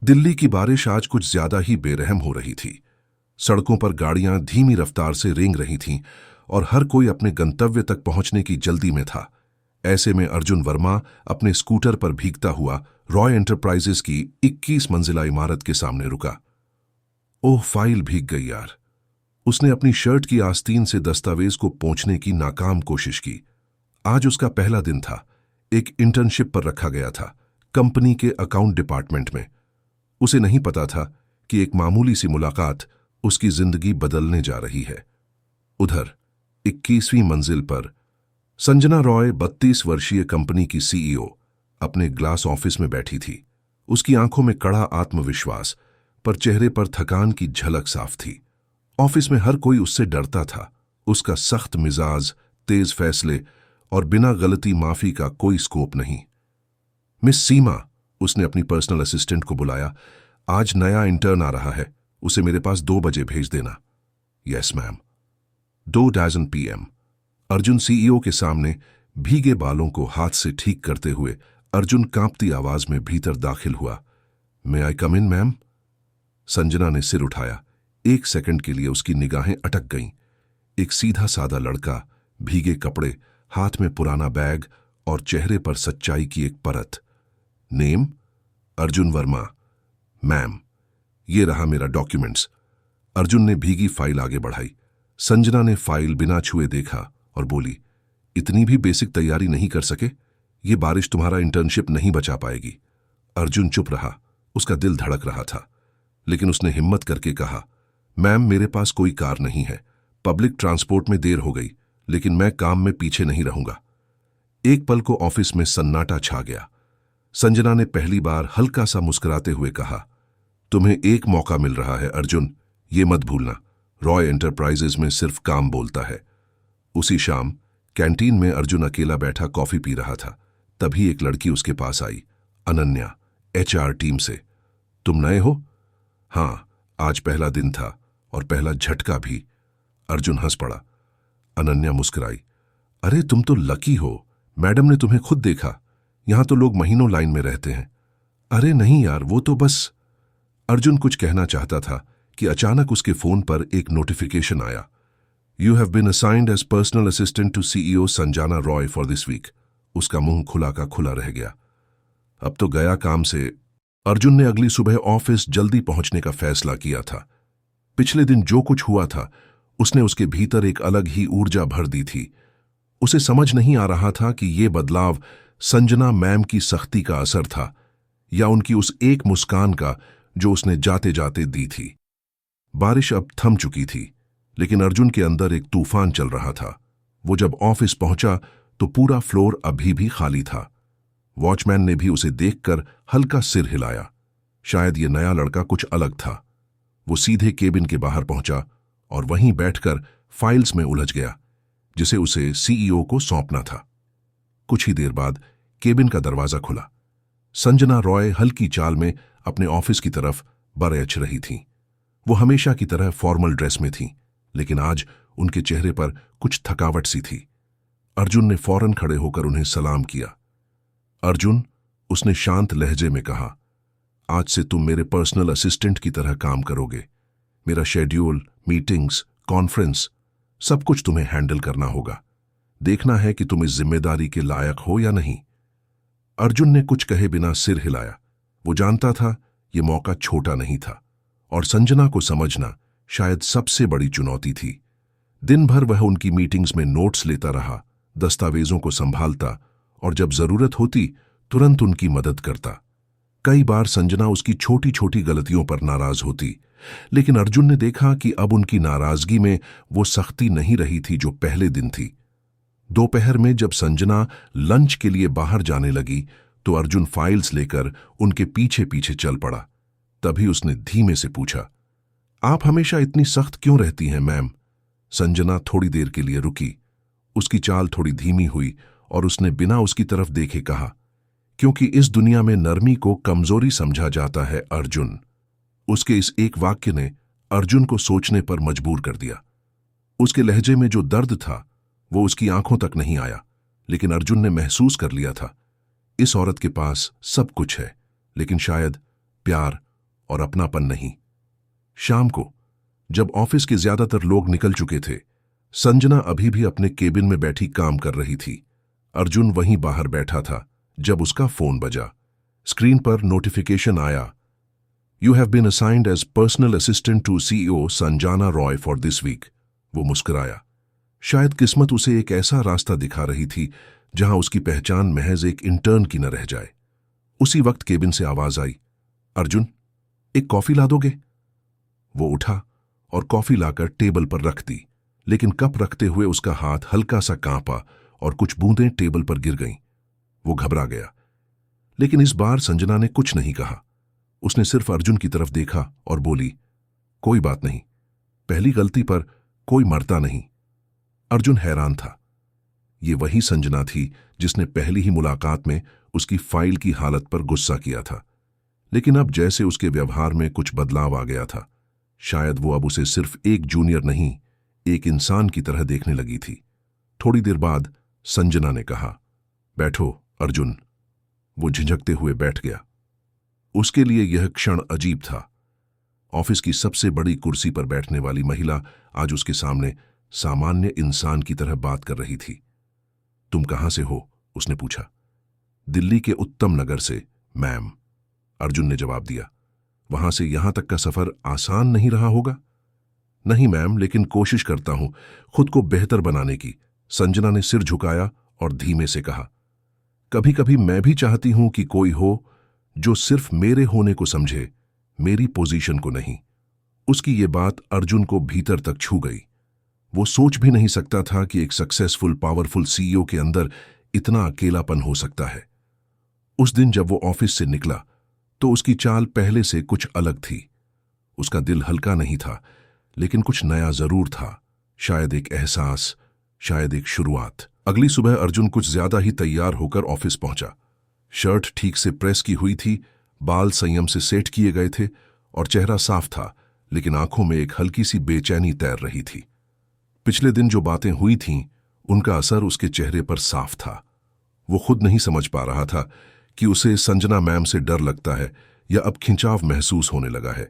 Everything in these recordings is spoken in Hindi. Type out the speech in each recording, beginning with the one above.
दिल्ली की बारिश आज कुछ ज्यादा ही बेरहम हो रही थी। सड़कों पर गाड़ियां धीमी रफ्तार से रेंग रही थीं और हर कोई अपने गंतव्य तक पहुंचने की जल्दी में था। ऐसे में अर्जुन वर्मा अपने स्कूटर पर भीगता हुआ रॉय एंटरप्राइजेस की 21 मंजिला इमारत के सामने रुका। ओह, फाइल भीग गई यार। उसने अपनी शर्ट की आस्तीन से दस्तावेज को पोंछने की नाकाम कोशिश की। आज उसका पहला दिन था। एक इंटर्नशिप पर रखा गया था, कंपनी के अकाउंट डिपार्टमेंट में। उसे नहीं पता था कि एक मामूली सी मुलाकात उसकी जिंदगी बदलने जा रही है। उधर 21वीं मंजिल पर संजना रॉय 32 वर्षीय कंपनी की सीईओ अपने ग्लास ऑफिस में बैठी थी। उसकी आंखों में कड़ा आत्मविश्वास, पर चेहरे पर थकान की झलक साफ थी। ऑफिस में हर कोई उससे डरता था। उसका सख्त मिजाज, तेज फैसले और बिना गलती माफी का कोई स्कोप नहीं। मिस सीमा, उसने अपनी पर्सनल असिस्टेंट को बुलाया, आज नया इंटर्न आ रहा है, उसे मेरे पास 2 बजे भेज देना। Yes ma'am. 2 PM। Arjun CEO के सामने भीगे बालों को हाथ से ठीक करते हुए अर्जुन कांपती आवाज में भीतर दाखिल हुआ। मे आई कम इन मैम? संजना ने सिर उठाया। 1 सेकंड के लिए उसकी निगाहें अटक गईं। एक सीधा साधा लड़का, भीगे कपड़े, हाथ में पुराना बैग और चेहरे पर सच्चाई की एक परत। नेम? अर्जुन वर्मा। मैम, ये रहा मेरा डॉक्यूमेंट्स। अर्जुन ने भीगी फाइल आगे बढ़ाई। संजना ने फाइल बिना छुए देखा और बोली, इतनी भी बेसिक तैयारी नहीं कर सके? ये बारिश तुम्हारा इंटर्नशिप नहीं बचा पाएगी। अर्जुन चुप रहा। उसका दिल धड़क रहा था, लेकिन उसने हिम्मत करके कहा, मैम, मेरे पास कोई कार नहीं है। पब्लिक ट्रांसपोर्ट में देर हो गई, लेकिन मैं काम में पीछे नहीं रहूंगा। एक पल को ऑफिस में सन्नाटा छा गया। संजना ने पहली बार हल्का सा मुस्कुराते हुए कहा, तुम्हें एक मौका मिल रहा है अर्जुन, ये मत भूलना। रॉय एंटरप्राइजेज में सिर्फ काम बोलता है। उसी शाम कैंटीन में अर्जुन अकेला बैठा कॉफी पी रहा था। तभी एक लड़की उसके पास आई। अनन्या, HR टीम से। तुम नए हो? हाँ, आज पहला दिन था और पहला झटका भी। अर्जुन हंस पड़ा। अनन्या मुस्कुराई, अरे तुम तो लकी हो, मैडम ने तुम्हें खुद देखा। यहां तो लोग महीनों लाइन में रहते हैं। अरे नहीं यार, वो तो बस। अर्जुन कुछ कहना चाहता था कि अचानक उसके फोन पर एक नोटिफिकेशन आया। You have been assigned as personal assistant to CEO Sanjana Roy for this week. उसका मुंह खुला का खुला रह गया। अब तो गया काम से। अर्जुन ने अगली सुबह ऑफिस जल्दी पहुंचने का फैसला किया था। पिछले दिन जो कुछ हुआ था, उसने उसके भीतर एक अलग ही ऊर्जा भर दी थी। उसे समझ नहीं आ रहा था कि ये बदलाव संजना मैम की सख्ती का असर था या उनकी उस एक मुस्कान का जो उसने जाते जाते दी थी। बारिश अब थम चुकी थी, लेकिन अर्जुन के अंदर एक तूफान चल रहा था। वो जब ऑफिस पहुंचा तो पूरा फ्लोर अभी भी खाली था। वॉचमैन ने भी उसे देखकर हल्का सिर हिलाया। शायद ये नया लड़का कुछ अलग था। वो सीधे केबिन के बाहर पहुंचा और वहीं बैठकर फाइल्स में उलझ गया, जिसे उसे CEO को सौंपना था। कुछ ही देर बाद केबिन का दरवाजा खुला। संजना रॉय हल्की चाल में अपने ऑफिस की तरफ बरछ रही थीं। वो हमेशा की तरह फॉर्मल ड्रेस में थीं, लेकिन आज उनके चेहरे पर कुछ थकावट सी थी। अर्जुन ने फौरन खड़े होकर उन्हें सलाम किया। अर्जुन, उसने शांत लहजे में कहा, आज से तुम मेरे पर्सनल असिस्टेंट की तरह काम करोगे। मेरा शेड्यूल, मीटिंग्स, कॉन्फ्रेंस, सब कुछ तुम्हें हैंडल करना होगा। देखना है कि तुम इस जिम्मेदारी के लायक हो या नहीं। अर्जुन ने कुछ कहे बिना सिर हिलाया। वो जानता था ये मौका छोटा नहीं था और संजना को समझना शायद सबसे बड़ी चुनौती थी। दिन भर वह उनकी मीटिंग्स में नोट्स लेता रहा, दस्तावेजों को संभालता और जब जरूरत होती तुरंत उनकी मदद करता। कई बार संजना उसकी छोटी छोटी गलतियों पर नाराज होती, लेकिन अर्जुन ने देखा कि अब उनकी नाराजगी में वो सख्ती नहीं रही थी जो पहले दिन थी। दोपहर में जब संजना लंच के लिए बाहर जाने लगी तो अर्जुन फाइल्स लेकर उनके पीछे पीछे चल पड़ा। तभी उसने धीमे से पूछा, आप हमेशा इतनी सख्त क्यों रहती हैं मैम? संजना थोड़ी देर के लिए रुकी। उसकी चाल थोड़ी धीमी हुई और उसने बिना उसकी तरफ देखे कहा, क्योंकि इस दुनिया में नरमी को कमजोरी समझा जाता है अर्जुन। उसके इस एक वाक्य ने अर्जुन को सोचने पर मजबूर कर दिया। उसके लहजे में जो दर्द था वो उसकी आंखों तक नहीं आया, लेकिन अर्जुन ने महसूस कर लिया था, इस औरत के पास सब कुछ है, लेकिन शायद प्यार और अपनापन नहीं। शाम को जब ऑफिस के ज्यादातर लोग निकल चुके थे, संजना अभी भी अपने केबिन में बैठी काम कर रही थी। अर्जुन वहीं बाहर बैठा था जब उसका फोन बजा। स्क्रीन पर नोटिफिकेशन आया, you have been assigned as personal assistant to CEO Sanjana Roy for this week. वो मुस्कुराया। शायद किस्मत उसे एक ऐसा रास्ता दिखा रही थी जहां उसकी पहचान महज एक इंटर्न की न रह जाए। उसी वक्त केबिन से आवाज आई, अर्जुन, एक कॉफी ला दोगे? वो उठा और कॉफी लाकर टेबल पर रख दी, लेकिन कप रखते हुए उसका हाथ हल्का सा कांपा और कुछ बूंदें टेबल पर गिर गईं। वो घबरा गया, लेकिन इस बार संजना ने कुछ नहीं कहा। उसने सिर्फ अर्जुन की तरफ देखा और बोली, कोई बात नहीं, पहली गलती पर कोई मरता नहीं। अर्जुन हैरान था। ये वही संजना थी जिसने पहली ही मुलाकात में उसकी फाइल की हालत पर गुस्सा किया था, लेकिन अब जैसे उसके व्यवहार में कुछ बदलाव आ गया था। शायद वो अब उसे सिर्फ एक जूनियर नहीं, एक इंसान की तरह देखने लगी थी। थोड़ी देर बाद संजना ने कहा, बैठो अर्जुन। वो झिझकते हुए बैठ गया। उसके लिए यह क्षण अजीब था। ऑफिस की सबसे बड़ी कुर्सी पर बैठने वाली महिला आज उसके सामने सामान्य इंसान की तरह बात कर रही थी। तुम कहां से हो? उसने पूछा। दिल्ली के उत्तम नगर से, मैम, अर्जुन ने जवाब दिया। वहां से यहां तक का सफर आसान नहीं रहा होगा? नहीं मैम, लेकिन कोशिश करता हूं खुद को बेहतर बनाने की, संजना ने सिर झुकाया और धीमे से कहा। कभी कभी मैं भी चाहती हूं कि कोई हो जो सिर्फ मेरे होने को समझे, मेरी पोजीशन को नहीं। उसकी ये बात अर्जुन को भीतर तक छू गई। वो सोच भी नहीं सकता था कि एक सक्सेसफुल पावरफुल सीईओ के अंदर इतना अकेलापन हो सकता है। उस दिन जब वो ऑफिस से निकला तो उसकी चाल पहले से कुछ अलग थी। उसका दिल हल्का नहीं था, लेकिन कुछ नया जरूर था। शायद एक एहसास, शायद एक शुरुआत। अगली सुबह अर्जुन कुछ ज्यादा ही तैयार होकर ऑफिस पहुंचा। शर्ट ठीक से प्रेस की हुई थी, बाल संयम से सेट किए गए थे और चेहरा साफ था, लेकिन आंखों में एक हल्की सी बेचैनी तैर रही थी। पिछले दिन जो बातें हुई थीं, उनका असर उसके चेहरे पर साफ था। वो खुद नहीं समझ पा रहा था कि उसे संजना मैम से डर लगता है या अब खिंचाव महसूस होने लगा है।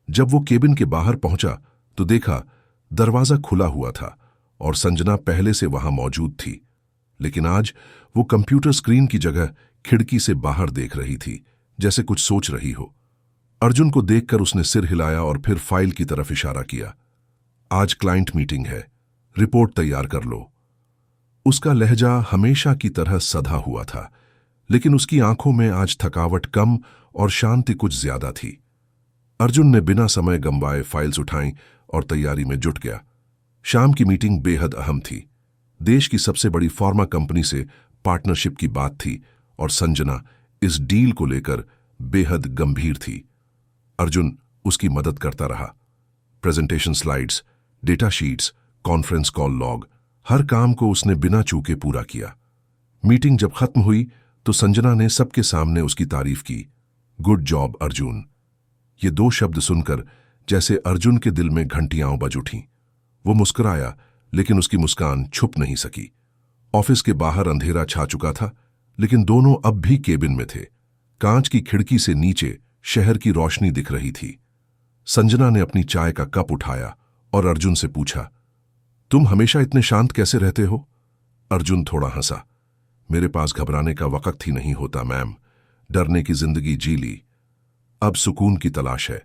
जब वो केबिन के बाहर पहुंचा तो देखा दरवाजा खुला हुआ था और संजना पहले से वहां मौजूद थी, लेकिन आज वो कंप्यूटर स्क्रीन की जगह खिड़की से बाहर देख रही थी, जैसे कुछ सोच रही हो। अर्जुन को देखकर उसने सिर हिलाया और फिर फाइल की तरफ इशारा किया। आज क्लाइंट मीटिंग है, रिपोर्ट तैयार कर लो। उसका लहजा हमेशा की तरह सधा हुआ था, लेकिन उसकी आंखों में आज थकावट कम और शांति कुछ ज्यादा थी। अर्जुन ने बिना समय गंवाए फाइल्स उठाई और तैयारी में जुट गया। शाम की मीटिंग बेहद अहम थी। देश की सबसे बड़ी फार्मा कंपनी से पार्टनरशिप की बात थी और संजना इस डील को लेकर बेहद गंभीर थी। अर्जुन उसकी मदद करता रहा। Presentation slides, data sheets, conference call log, हर काम को उसने बिना चूके पूरा किया। मीटिंग जब खत्म हुई तो संजना ने सबके सामने उसकी तारीफ की। Good job Arjun. ये दो शब्द सुनकर जैसे अर्जुन के दिल में घंटियां बज उठीं। वो मुस्कुराया, लेकिन उसकी मुस्कान छुप नहीं सकी। ऑफिस के बाहर अंधेरा छा चुका था, लेकिन दोनों अब भी केबिन में थे। कांच की खिड़की से नीचे शहर की रोशनी दिख रही थी। संजना ने अपनी चाय का कप उठाया और अर्जुन से पूछा, तुम हमेशा इतने शांत कैसे रहते हो? अर्जुन थोड़ा हंसा। मेरे पास घबराने का वक्त ही नहीं होता मैम, डरने की जिंदगी जी ली, अब सुकून की तलाश है।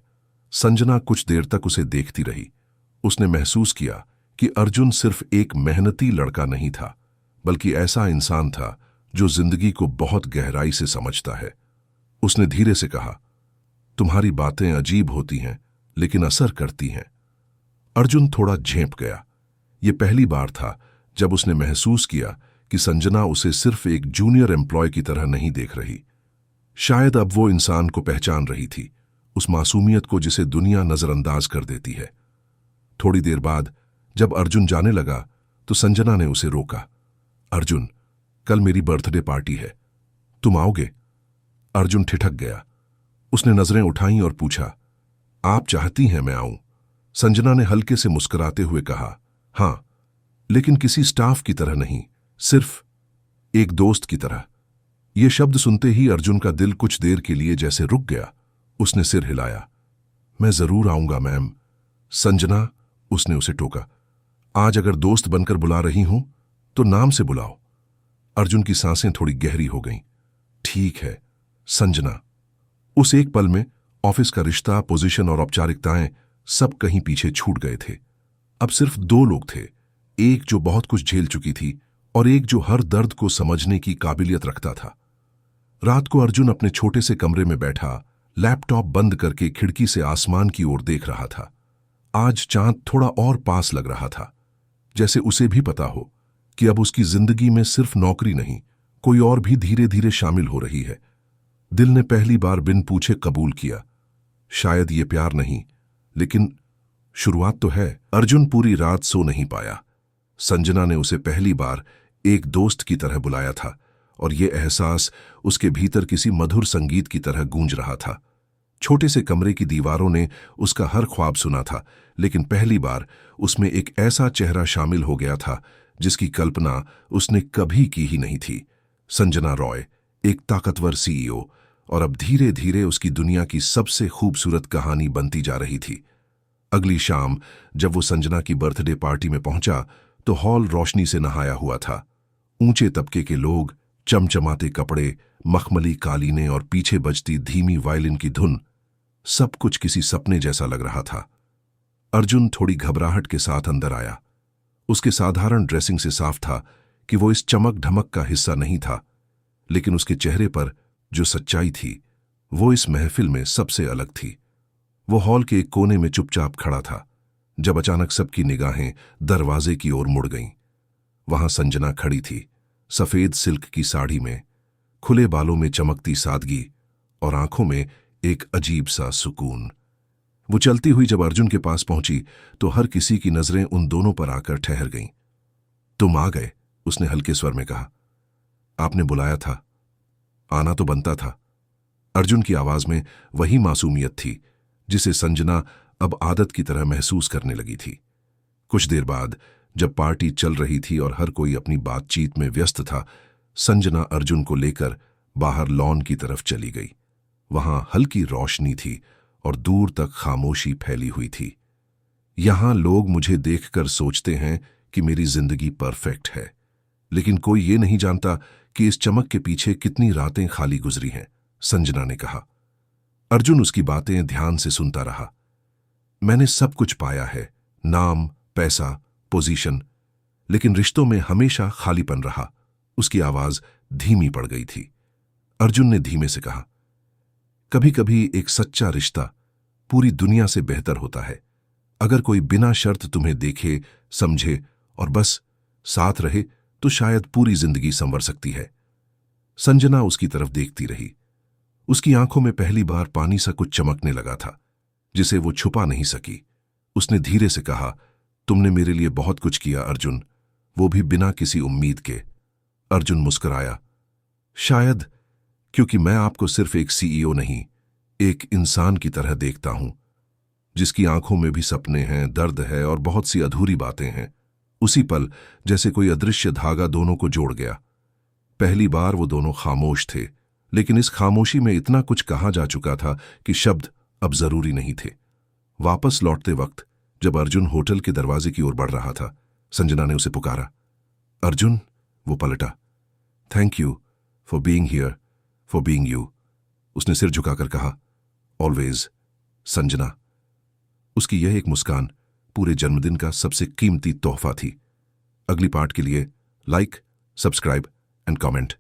संजना कुछ देर तक उसे देखती रही। उसने महसूस किया कि अर्जुन सिर्फ एक मेहनती लड़का नहीं था, बल्कि ऐसा इंसान था जो जिंदगी को बहुत गहराई से समझता है। उसने धीरे से कहा, तुम्हारी बातें अजीब होती हैं, लेकिन असर करती हैं। अर्जुन थोड़ा झेंप गया। ये पहली बार था जब उसने महसूस किया कि संजना उसे सिर्फ एक जूनियर एम्प्लॉय की तरह नहीं देख रही। शायद अब वो इंसान को पहचान रही थी, उस मासूमियत को जिसे दुनिया नजरअंदाज कर देती है। थोड़ी देर बाद जब अर्जुन जाने लगा तो संजना ने उसे रोका। अर्जुन, कल मेरी बर्थडे पार्टी है, तुम आओगे? अर्जुन ठिठक गया। उसने नजरें उठाईं और पूछा, आप चाहती हैं मैं आऊं? संजना ने हल्के से मुस्कुराते हुए कहा, हां, लेकिन किसी स्टाफ की तरह नहीं, सिर्फ एक दोस्त की तरह। यह शब्द सुनते ही अर्जुन का दिल कुछ देर के लिए जैसे रुक गया। उसने सिर हिलाया। मैं जरूर आऊंगा मैम। संजना, उसने उसे टोका। आज अगर दोस्त बनकर बुला रही हूं तो नाम से बुलाओ। अर्जुन की सांसें थोड़ी गहरी हो गईं। ठीक है संजना। उस एक पल में ऑफिस का रिश्ता, पोजीशन और औपचारिकताएं सब कहीं पीछे छूट गए थे। अब सिर्फ दो लोग थे, एक जो बहुत कुछ झेल चुकी थी और एक जो हर दर्द को समझने की काबिलियत रखता था। रात को अर्जुन अपने छोटे से कमरे में बैठा, लैपटॉप बंद करके खिड़की से आसमान की ओर देख रहा था। आज चांद थोड़ा और पास लग रहा था, जैसे उसे भी पता हो कि अब उसकी जिंदगी में सिर्फ नौकरी नहीं, कोई और भी धीरे धीरे शामिल हो रही है। दिल ने पहली बार बिन पूछे कबूल किया। शायद ये प्यार नहीं, लेकिन शुरुआत तो है। अर्जुन पूरी रात सो नहीं पाया। संजना ने उसे पहली बार एक दोस्त की तरह बुलाया था और ये एहसास उसके भीतर किसी मधुर संगीत की तरह गूंज रहा था। छोटे से कमरे की दीवारों ने उसका हर ख्वाब सुना था, लेकिन पहली बार उसमें एक ऐसा चेहरा शामिल हो गया था जिसकी कल्पना उसने कभी की ही नहीं थी। संजना रॉय, एक ताकतवर सीईओ, और अब धीरे धीरे उसकी दुनिया की सबसे खूबसूरत कहानी बनती जा रही थी। अगली शाम जब वो संजना की बर्थडे पार्टी में पहुंचा तो हॉल रोशनी से नहाया हुआ था। ऊंचे तबके के लोग, चमचमाते कपड़े, मखमली कालीनें और पीछे बजती धीमी वायलिन की धुन, सब कुछ किसी सपने जैसा लग रहा था। अर्जुन थोड़ी घबराहट के साथ अंदर आया। उसके साधारण ड्रेसिंग से साफ था कि वो इस चमक ढमक का हिस्सा नहीं था, लेकिन उसके चेहरे पर जो सच्चाई थी वो इस महफिल में सबसे अलग थी। वो हॉल के एक कोने में चुपचाप खड़ा था जब अचानक सबकी निगाहें दरवाजे की ओर मुड़ गईं। वहां संजना खड़ी थी, सफेद सिल्क की साड़ी में, खुले बालों में चमकती सादगी और आंखों में एक अजीब सा सुकून। वो चलती हुई जब अर्जुन के पास पहुंची तो हर किसी की नजरें उन दोनों पर आकर ठहर गईं। तुम आ गए, उसने हल्के स्वर में कहा। आपने बुलाया था, आना तो बनता था। अर्जुन की आवाज में वही मासूमियत थी जिसे संजना अब आदत की तरह महसूस करने लगी थी। कुछ देर बाद जब पार्टी चल रही थी और हर कोई अपनी बातचीत में व्यस्त था, संजना अर्जुन को लेकर बाहर लॉन की तरफ चली गई। वहां हल्की रोशनी थी और दूर तक खामोशी फैली हुई थी। यहां लोग मुझे देखकर सोचते हैं कि मेरी जिंदगी परफेक्ट है, लेकिन कोई ये नहीं जानता कि इस चमक के पीछे कितनी रातें खाली गुजरी हैं, संजना ने कहा। अर्जुन उसकी बातें ध्यान से सुनता रहा। मैंने सब कुछ पाया है, नाम, पैसा, पोजीशन, लेकिन रिश्तों में हमेशा खालीपन रहा। उसकी आवाज धीमी पड़ गई थी। अर्जुन ने धीमे से कहा, कभी कभी एक सच्चा रिश्ता पूरी दुनिया से बेहतर होता है। अगर कोई बिना शर्त तुम्हें देखे, समझे और बस साथ रहे तो शायद पूरी जिंदगी संवर सकती है। संजना उसकी तरफ देखती रही। उसकी आंखों में पहली बार पानी सा कुछ चमकने लगा था जिसे वो छुपा नहीं सकी। उसने धीरे से कहा, तुमने मेरे लिए बहुत कुछ किया अर्जुन, वो भी बिना किसी उम्मीद के। अर्जुन मुस्कुराया, शायद क्योंकि मैं आपको सिर्फ एक सीईओ नहीं, एक इंसान की तरह देखता हूं, जिसकी आंखों में भी सपने हैं, दर्द है और बहुत सी अधूरी बातें हैं। उसी पल जैसे कोई अदृश्य धागा दोनों को जोड़ गया। पहली बार वो दोनों खामोश थे, लेकिन इस खामोशी में इतना कुछ कहा जा चुका था कि शब्द अब जरूरी नहीं थे। वापस लौटते वक्त जब अर्जुन होटल के दरवाजे की ओर बढ़ रहा था, संजना ने उसे पुकारा, अर्जुन। वो पलटा। Thank you for being here, for being you, उसने सिर झुकाकर कहा। ऑलवेज, संजना। उसकी यह एक मुस्कान पूरे जन्मदिन का सबसे कीमती तोहफा थी। अगली पार्ट के लिए लाइक, सब्सक्राइब एंड कमेंट।